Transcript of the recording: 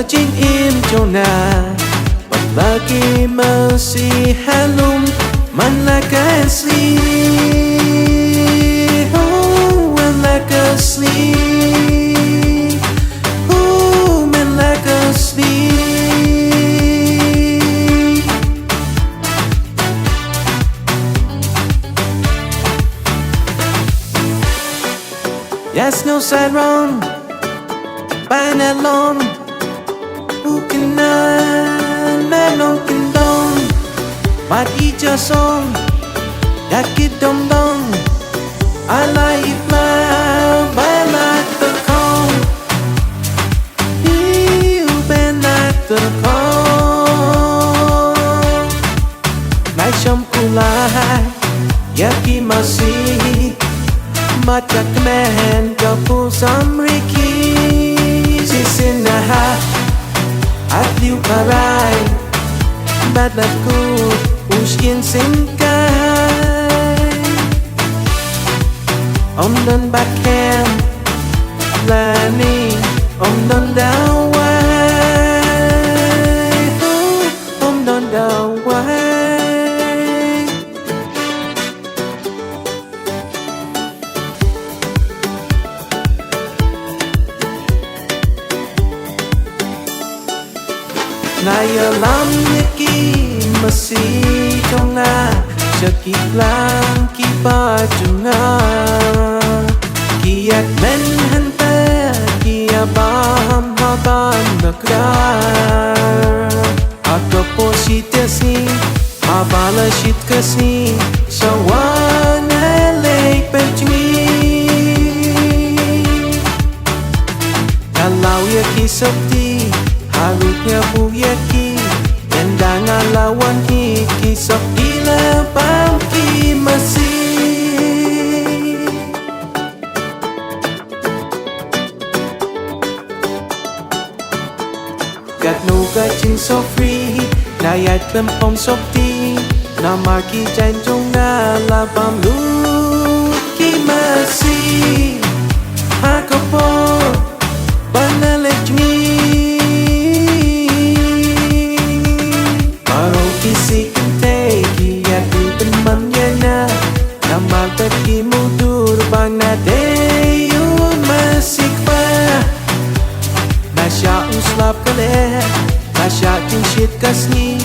jingim chona lagi Masi halum man like a sleep, oh man like a sleep, oh man like a sleep. Yes, no sarong by alone, who can nongkyndong, but each a song that kito. I like it loud, I like the call. You've been like the call. Like some kulai, yaki Masi, muja kmen, couple some Ricky. She's in the hat, I feel alright. Bad lagu usian singkai Om don bad cam Lani Om don dawai Om don dawai Naya lam niki Masi chonga Shaki lang ki ba chunga Ki kmen hanta Ki abam haban nakrar Akapo sitasi Mabala shit kasi Shawan alay pechmi Kalau ya kisapti Harusnya buyaki dan ngalawan kisah gila bangki Masi. Katno kaching so free Nayat lempom sopti Nama ki janjong ngalabam lu ki Masi. Hakapo banalejmi Ki mudur bang na deyun masik pa Nasya uslap kale Nasya kin shit kasni